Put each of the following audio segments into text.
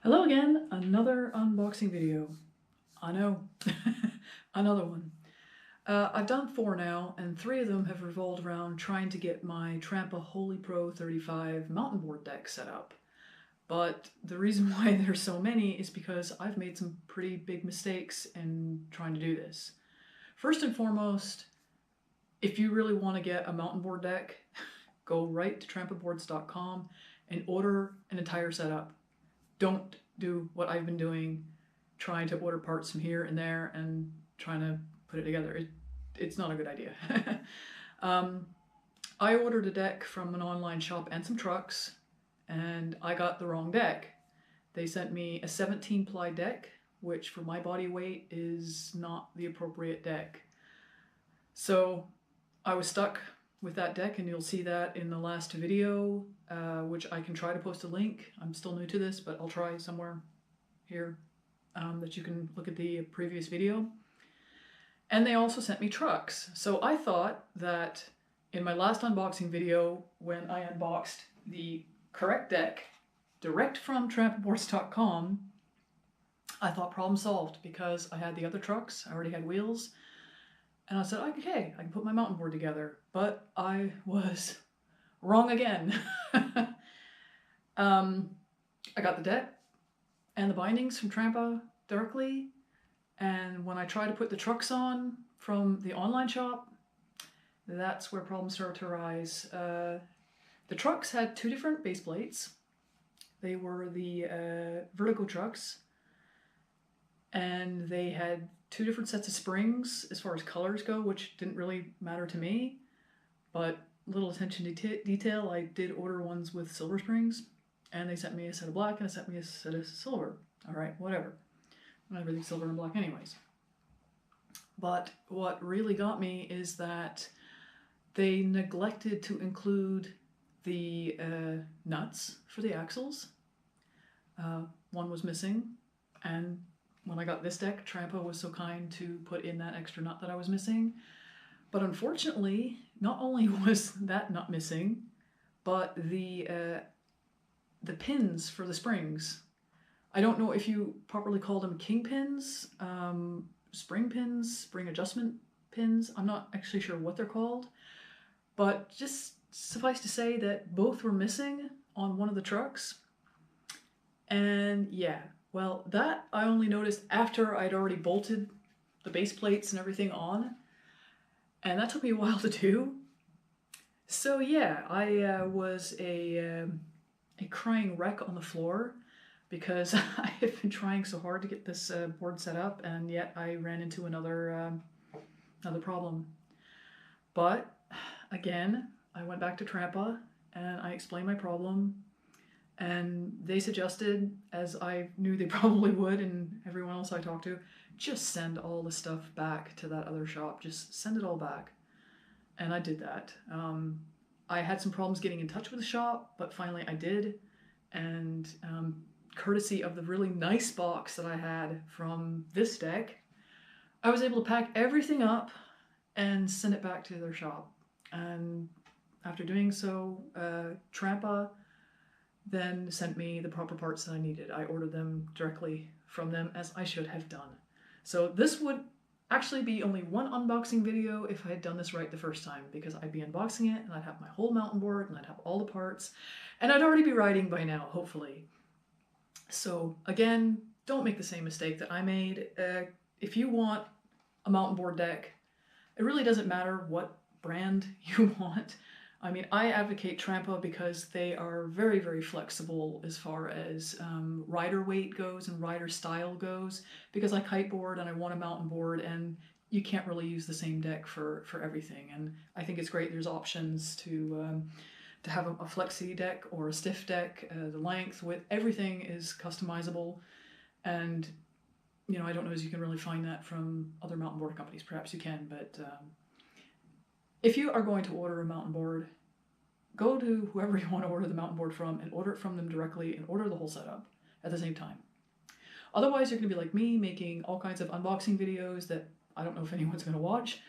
Hello again, another unboxing video. I know, another one. I've done 4 now, and 3 of them have revolved around trying to get my Trampa Holy Pro 35 mountain board deck set up. But the reason why there's so many is because I've made some pretty big mistakes in trying to do this. First and foremost, if you really want to get a mountain board deck, go right to trampaboards.com and order an entire setup. Don't do what I've been doing, trying to order parts from here and there and trying to put it together. It's not a good idea. I ordered a deck from an online shop and some trucks, and I got the wrong deck. They sent me a 17-ply deck, which for my body weight is not the appropriate deck. So I was stuck with that deck, and you'll see that in the last video, which I can try to post a link. I'm still new to this, but I'll try somewhere here that you can look at the previous video. And they also sent me trucks. So I thought that in my last unboxing video, when I unboxed the correct deck direct from trampaboards.com, I thought problem solved because I had the other trucks, I already had wheels. And I said, okay, I can put my mountain board together. But I was wrong again. I got the deck and the bindings from Trampa directly. And when I tried to put the trucks on from the online shop, that's where problems started to arise. The trucks had 2 different base plates. They were the vertical trucks. And they had 2 different sets of springs as far as colors go, which didn't really matter to me, but little attention to detail, I did order ones with silver springs, and they sent me a set of black and sent me a set of silver. All right, whatever. Everything's silver and black anyways. But what really got me is that they neglected to include the nuts for the axles. One was missing, and when I got this deck, Trampa was so kind to put in that extra nut that I was missing. But unfortunately, not only was that nut missing, but the pins for the springs. I don't know if you properly call them king pins, spring pins, spring adjustment pins. I'm not actually sure what they're called. But just suffice to say that both were missing on one of the trucks. And yeah. Well, that I only noticed after I'd already bolted the base plates and everything on, and that took me a while to do. So yeah, I was a crying wreck on the floor because I have been trying so hard to get this board set up, and yet I ran into another problem. But again, I went back to Trampa and I explained my problem. And they suggested, as I knew they probably would, and everyone else I talked to, just send all the stuff back to that other shop. Just send it all back. And I did that. I had some problems getting in touch with the shop, but finally I did. And courtesy of the really nice box that I had from this deck, I was able to pack everything up and send it back to their shop. And after doing so, Trampa then sent me the proper parts that I needed. I ordered them directly from them, as I should have done. So this would actually be only one unboxing video if I had done this right the first time, because I'd be unboxing it and I'd have my whole mountain board and I'd have all the parts, and I'd already be riding by now, hopefully. So again, don't make the same mistake that I made. If you want a mountain board deck, it really doesn't matter what brand you want. I mean, I advocate Trampa because they are very, very flexible as far as rider weight goes and rider style goes, because I kiteboard and I want a mountain board, and you can't really use the same deck for everything. And I think it's great there's options to have a flexi deck or a stiff deck. The length, width, everything is customizable. And, you know, I don't know if you can really find that from other mountain board companies. Perhaps you can, but if you are going to order a mountain board, go to whoever you want to order the mountain board from and order it from them directly and order the whole setup at the same time. Otherwise, you're going to be like me, making all kinds of unboxing videos that I don't know if anyone's going to watch,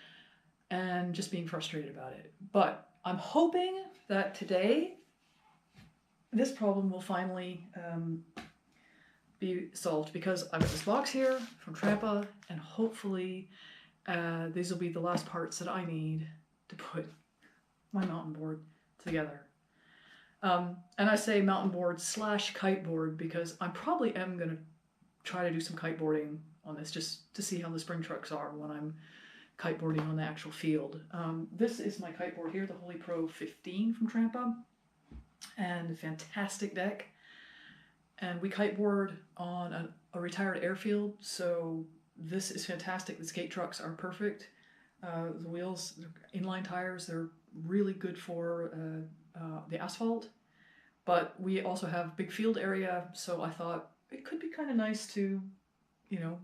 and just being frustrated about it. But I'm hoping that today this problem will finally be solved because I've got this box here from Trampa, and hopefully these will be the last parts that I need to put my mountain board together. And I say mountain board / kite board because I probably am going to try to do some kiteboarding on this just to see how the spring trucks are when I'm kiteboarding on the actual field. This is my kiteboard here, the Holy Pro 15 from Trampa, and a fantastic deck. And we kiteboard on a retired airfield, so this is fantastic. The skate trucks are perfect. The wheels, inline tires, they're really good for the asphalt. But we also have big field area, so I thought it could be kind of nice to, you know,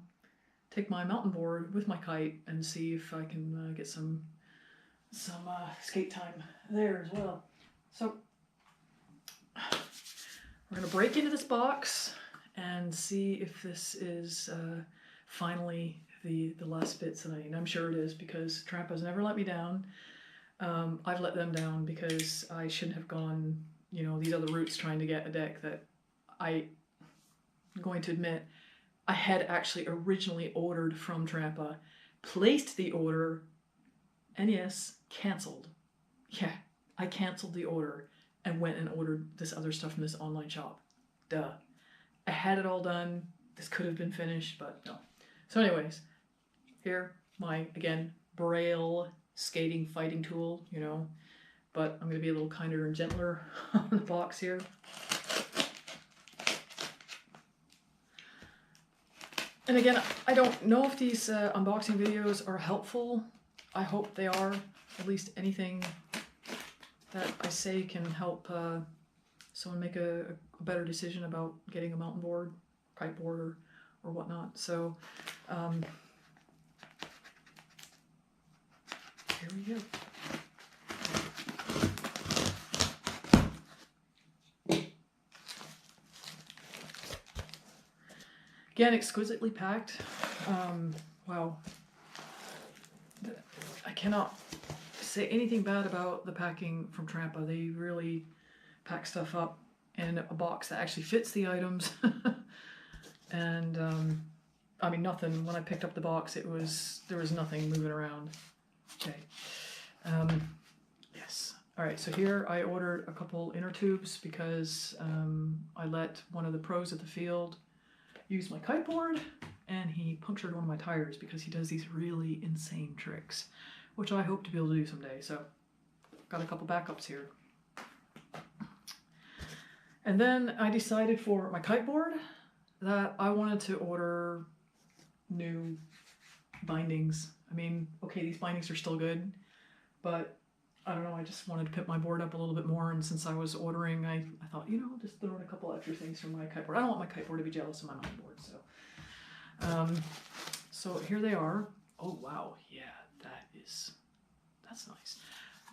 take my mountain board with my kite and see if I can get some skate time there as well. So we're going to break into this box and see if this is finally the last bits that I need. I'm sure it is because Trampa's never let me down. I've let them down because I shouldn't have gone, you know, these other routes trying to get a deck that I'm going to admit I had actually originally ordered from Trampa, placed the order, and yes, canceled. Yeah, I canceled the order and went and ordered this other stuff from this online shop. Duh. I had it all done. This could have been finished, but no. So anyways, here, my, again, Braille skating fighting tool, you know, but I'm going to be a little kinder and gentler on the box here. And again, I don't know if these unboxing videos are helpful. I hope they are. At least anything that I say can help someone make a better decision about getting a mountain board, kite board, or whatnot. So here we go. Again, exquisitely packed. Wow. I cannot say anything bad about the packing from Trampa. They really pack stuff up in a box that actually fits the items. And I mean, nothing. When I picked up the box, there was nothing moving around. Okay. Yes. All right. So here I ordered a couple inner tubes because I let one of the pros at the field use my kiteboard, and he punctured one of my tires because he does these really insane tricks, which I hope to be able to do someday. So got a couple backups here. And then I decided for my kiteboard that I wanted to order new bindings. I mean, okay, these bindings are still good, but I don't know, I just wanted to pimp my board up a little bit more, and since I was ordering, I thought, you know, I'll just throw in a couple extra things from my kiteboard. I don't want my kiteboard to be jealous of my mountain board, so. So here they are. Oh, wow, yeah, that's nice.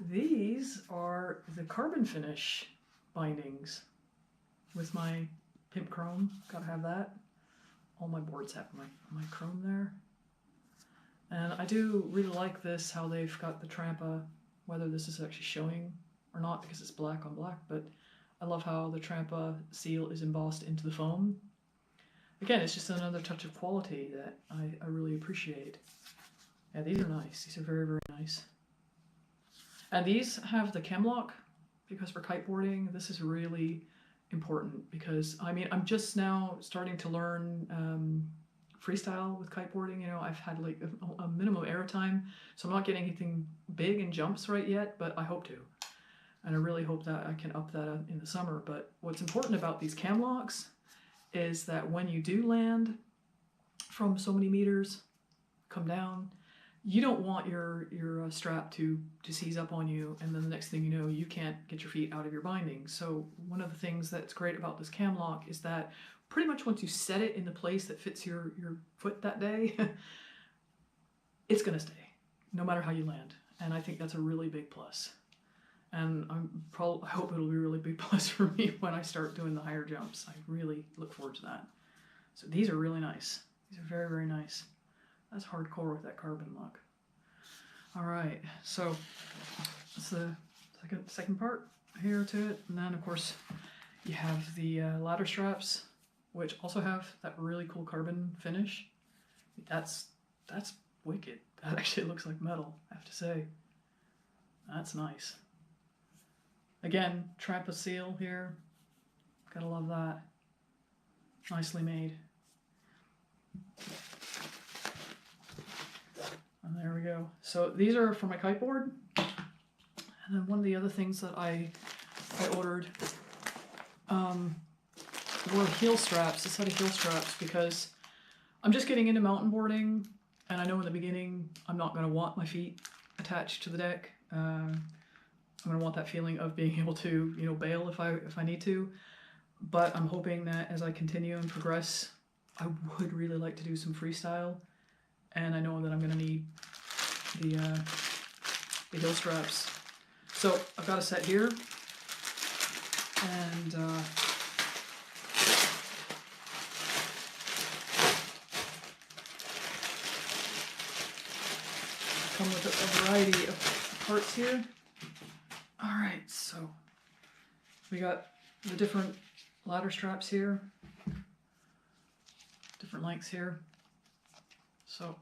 These are the carbon finish bindings with my pimp chrome. Gotta have that. All my boards have my chrome there. And I do really like this, how they've got the Trampa, whether this is actually showing or not because it's black on black, but I love how the Trampa seal is embossed into the foam. Again, it's just another touch of quality that I really appreciate. Yeah, these are nice. These are very, very nice. And these have the Camlock because for kiteboarding, this is really important because, I mean, I'm just now starting to learn freestyle with kiteboarding. You know, I've had like a minimum air time, so I'm not getting anything big in jumps right yet, but I hope to. And I really hope that I can up that in the summer. But what's important about these Camlocks is that when you do land from so many meters, come down, you don't want your strap to seize up on you, and then the next thing you know, you can't get your feet out of your binding. So one of the things that's great about this Camlock is that pretty much once you set it in the place that fits your foot that day, it's going to stay, no matter how you land. And I think that's a really big plus. And I hope it'll be a really big plus for me when I start doing the higher jumps. I really look forward to that. So these are really nice. These are very, very nice. That's hardcore with that carbon look. All right, so that's the second part here to it. And then, of course, you have the ladder straps. which also have that really cool carbon finish. That's wicked. That actually looks like metal, I have to say. That's nice. Again, Trampa seal here. Gotta love that. Nicely made. And there we go. So these are for my kiteboard. And then one of the other things that I ordered were heel straps, a set of heel straps, because I'm just getting into mountain boarding, and I know in the beginning I'm not going to want my feet attached to the deck. I'm going to want that feeling of being able to, you know, bail if I need to. But I'm hoping that as I continue and progress, I would really like to do some freestyle, and I know that I'm going to need the heel straps. So I've got a set here, and come with a variety of parts here. All right, so we got the different ladder straps here, different lengths here. So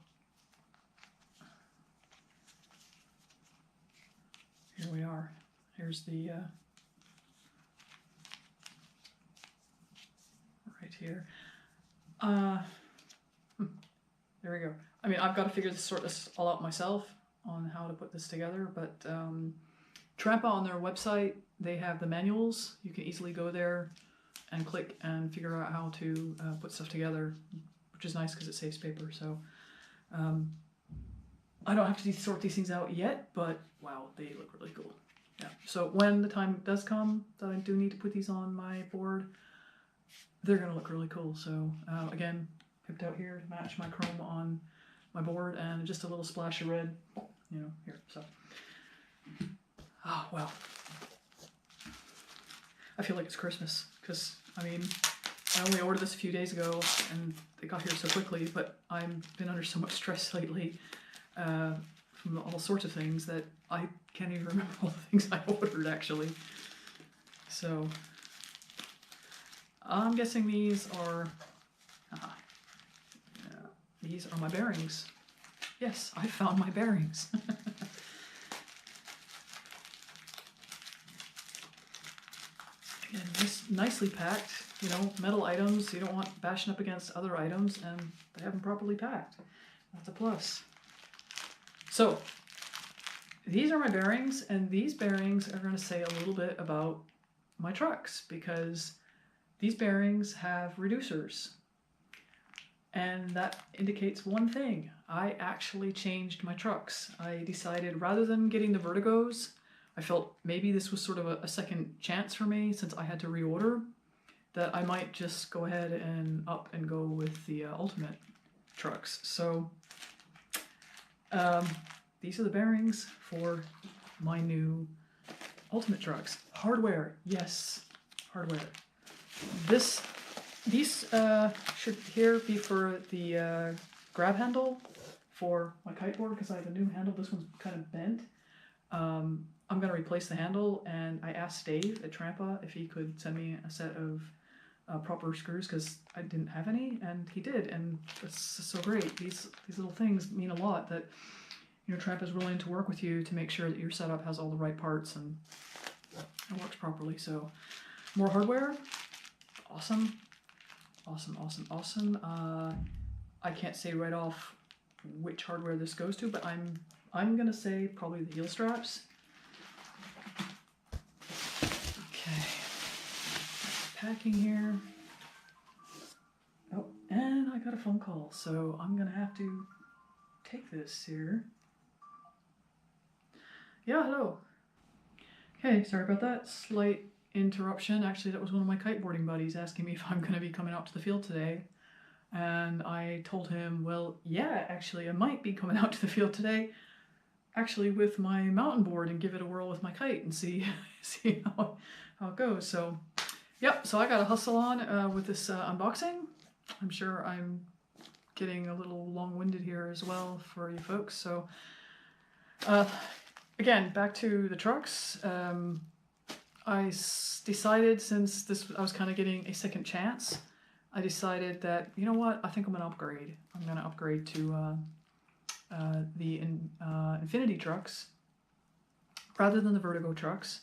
here we are. Here's the right here. There we go. I mean, I've got to sort this all out myself on how to put this together, but Trampa on their website, they have the manuals. You can easily go there and click and figure out how to put stuff together, which is nice because it saves paper. So I don't have to sort these things out yet, but wow, they look really cool. Yeah. So when the time does come that I do need to put these on my board, they're gonna look really cool. So again, picked out here to match my chrome on my board, and just a little splash of red, you know, here. So, oh wow, I feel like it's Christmas, because I mean, I only ordered this a few days ago and it got here so quickly, but I've been under so much stress lately from all sorts of things that I can't even remember all the things I ordered actually. So I'm guessing these are these are my bearings. Yes, I found my bearings. Again, just nicely packed, you know, metal items. You don't want bashing up against other items, and they have them properly packed. That's a plus. So these are my bearings, and these bearings are going to say a little bit about my trucks, because these bearings have reducers. And that indicates one thing. I actually changed my trucks. I decided, rather than getting the Vertigos, I felt maybe this was sort of a second chance for me since I had to reorder, that I might just go ahead and up and go with the Ultimate trucks. So these are the bearings for my new Ultimate trucks. Hardware, yes, hardware. These should here be for the grab handle for my kiteboard, because I have a new handle. This one's kind of bent. I'm going to replace the handle, and I asked Dave at Trampa if he could send me a set of proper screws, because I didn't have any, and he did, and it's so great. These little things mean a lot, that, you know, Trampa is willing to work with you to make sure that your setup has all the right parts and it works properly. So more hardware, awesome. Awesome, awesome, awesome. I can't say right off which hardware this goes to, but I'm gonna say probably the heel straps. Okay, packing here. Oh, and I got a phone call, so I'm gonna have to take this here. Yeah, hello. Okay, sorry about that slight interruption. Actually, that was one of my kiteboarding buddies asking me if I'm going to be coming out to the field today, and I told him, well, yeah, actually I might be coming out to the field today, actually with my mountain board, and give it a whirl with my kite and see how it goes. So yep, so I got to hustle on with this unboxing. I'm sure I'm getting a little long-winded here as well for you folks. So again, back to the trucks. I decided, since I was kind of getting a second chance I decided that, you know what, I think I'm gonna upgrade. I'm gonna upgrade to the Infinity trucks rather than the Vertigo trucks.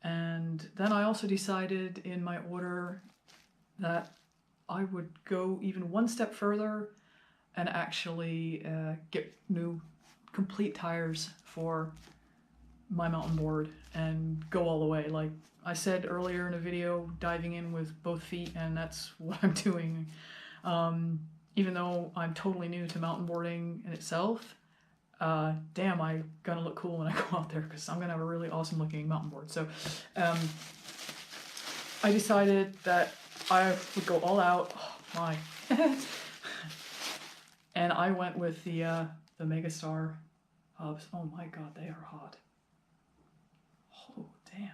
And then I also decided in my order that I would go even one step further and actually get new complete tires for my mountain board and go all the way. Like I said earlier in a video, diving in with both feet, and that's what I'm doing. Even though I'm totally new to mountain boarding in itself, damn, I gotta look cool when I go out there because I'm gonna have a really awesome looking mountain board. So I decided that I would go all out. Oh my. And I went with the Megastar hubs. Oh my god, they are hot. Oh, damn.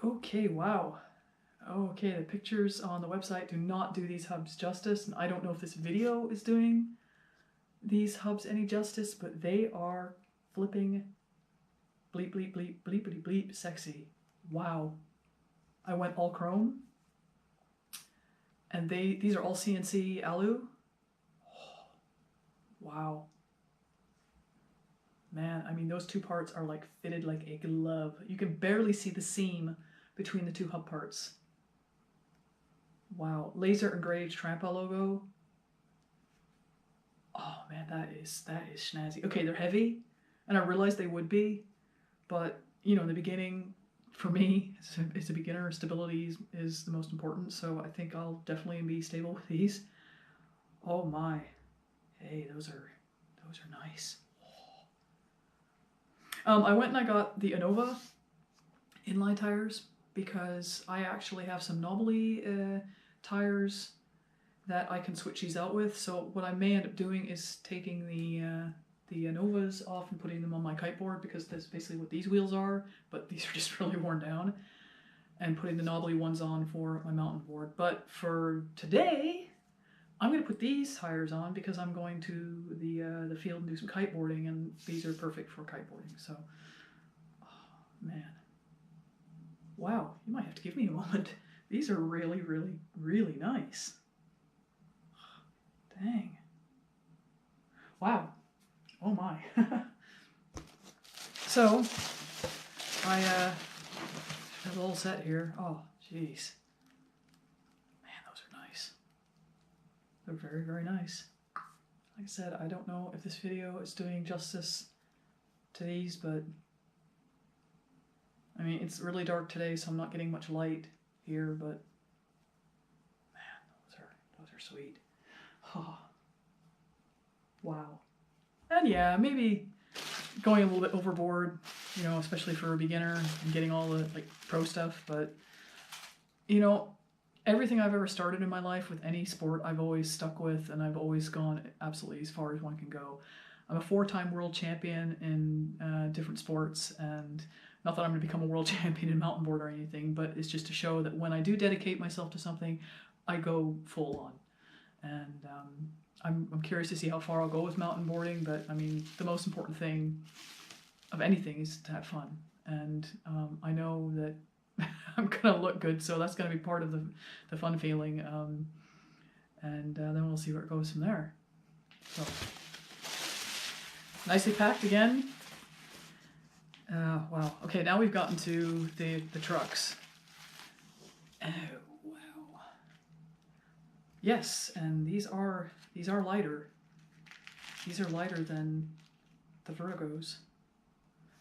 Okay, wow. Okay, the pictures on the website do not do these hubs justice, and I don't know if this video is doing these hubs any justice, but they are flipping bleep, bleep, bleep, bleepity bleep sexy. Wow. I went all chrome. And these are all CNC alu. Oh, wow. Man, I mean, those two parts are like fitted like a glove. You can barely see the seam between the two hub parts. Wow. Laser engraved Trampa logo. Oh man, that is snazzy. Okay, they're heavy, and I realized they would be, but you know, in the beginning, for me, as a beginner, stability is the most important, so I think I'll definitely be stable with these. Oh my. Hey, those are nice. I went and I got the Innova inline tires because I actually have some knobbly tires that I can switch these out with. So what I may end up doing is taking the Innovas off and putting them on my kiteboard, because that's basically what these wheels are, but these are just really worn down, and putting the knobbly ones on for my mountain board. But for today, I'm going to put these tires on because I'm going to the field and do some kiteboarding, and these are perfect for kiteboarding. So, oh, man. Wow, you might have to give me a moment. These are really, really, really nice. Dang. Wow. Oh my. So, I have a little set here. Oh, jeez. Man, those are nice. They're very, very nice. Like I said, I don't know if this video is doing justice to these, but I mean, it's really dark today, so I'm not getting much light here, but man, those are sweet. Oh. Wow. And yeah, maybe going a little bit overboard, you know, especially for a beginner and getting all the like pro stuff, but you know, everything I've ever started in my life with any sport, I've always stuck with, and I've always gone absolutely as far as one can go. I'm a 4-time world champion in different sports, and not that I'm going to become a world champion in mountain board or anything, but it's just to show that when I do dedicate myself to something, I go full on. And I'm curious to see how far I'll go with mountain boarding, but I mean, the most important thing of anything is to have fun. And I know that I'm gonna look good, so that's gonna be part of the fun feeling. And then we'll see where it goes from there. So, nicely packed again. Wow. Okay, now we've gotten to the trucks. Oh wow. Yes, and these are lighter. These are lighter than the Vertigos.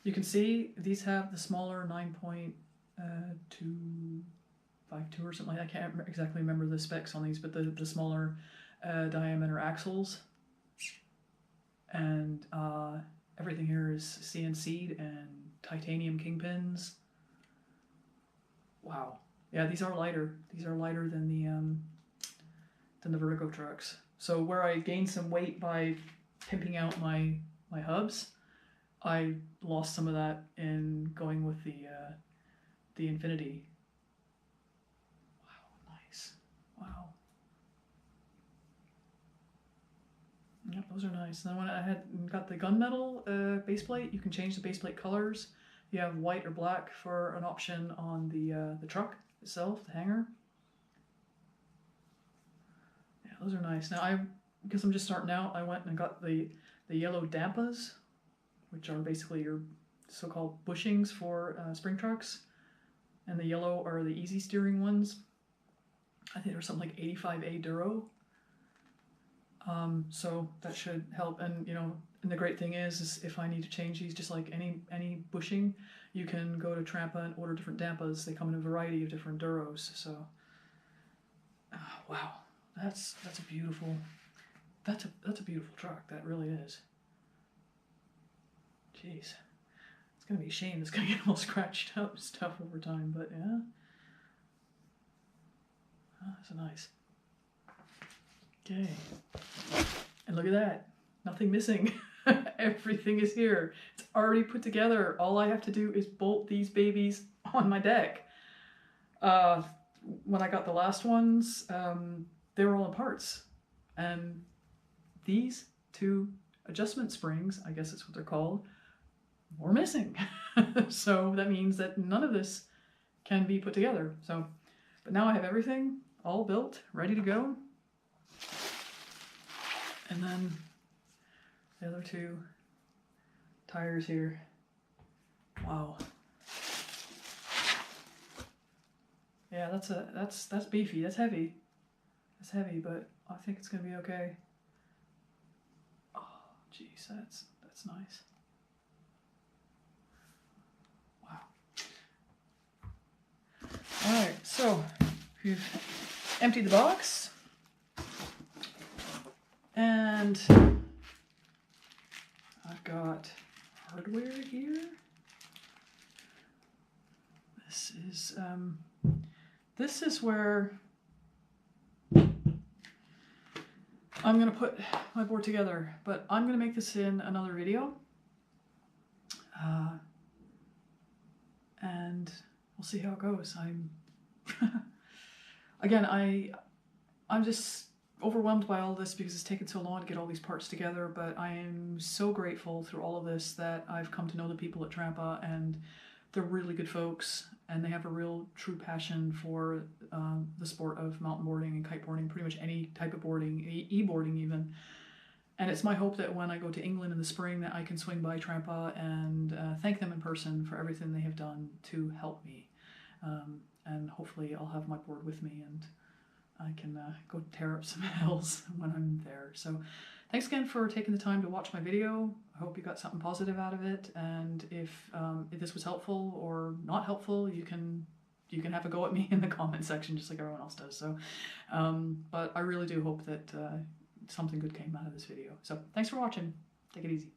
You can see these have the smaller 9.252 or something like that. I can't exactly remember the specs on these, but the smaller diameter axles. And everything here is CNC'd and titanium kingpins. Wow. Yeah, these are lighter. These are lighter than the Vertigo trucks. So where I gained some weight by pimping out my hubs, I lost some of that in going with the Infinity. Wow, nice. Wow. Yep, those are nice. And then when I got the gunmetal base plate, you can change the base plate colors. You have white or black for an option on the truck, itself, the hanger. Yeah, those are nice. Now because I'm just starting out, I went and got the yellow Dampas, which are basically your so-called bushings for spring trucks. And the yellow are the easy steering ones. I think they're something like 85A Duro. So that should help. And and the great thing is if I need to change these, just like any bushing, you can go to Trampa and order different Dampas. They come in a variety of different Duros. So, wow, that's a beautiful truck. That really is. Jeez, it's gonna be a shame. It's gonna get all scratched up stuff over time, but yeah, that's nice. Okay, and look at that. Nothing missing. Everything is here. It's already put together. All I have to do is bolt these babies on my deck. When I got the last ones, they were all in parts. And these two adjustment springs, I guess that's what they're called, were missing. So that means that none of this can be put together. But now I have everything all built, ready to go. And then the other two tires here. Wow. Yeah, that's beefy. That's heavy. That's heavy, but I think it's gonna be okay. Oh, geez, that's nice. Wow. All right, so we've emptied the box, and I've got hardware here. This is where I'm gonna put my board together, but I'm gonna make this in another video, and we'll see how it goes. I'm just overwhelmed by all this because it's taken so long to get all these parts together, but I am so grateful through all of this that I've come to know the people at Trampa, and they're really good folks, and they have a real true passion for the sport of mountain boarding and kiteboarding, pretty much any type of boarding, e-boarding even. And it's my hope that when I go to England in the spring that I can swing by Trampa and thank them in person for everything they have done to help me. And hopefully I'll have my board with me and I can go tear up some hills when I'm there. So thanks again for taking the time to watch my video. I hope you got something positive out of it. And if this was helpful or not helpful, you can have a go at me in the comment section, just like everyone else does. So, but I really do hope that something good came out of this video. So thanks for watching. Take it easy.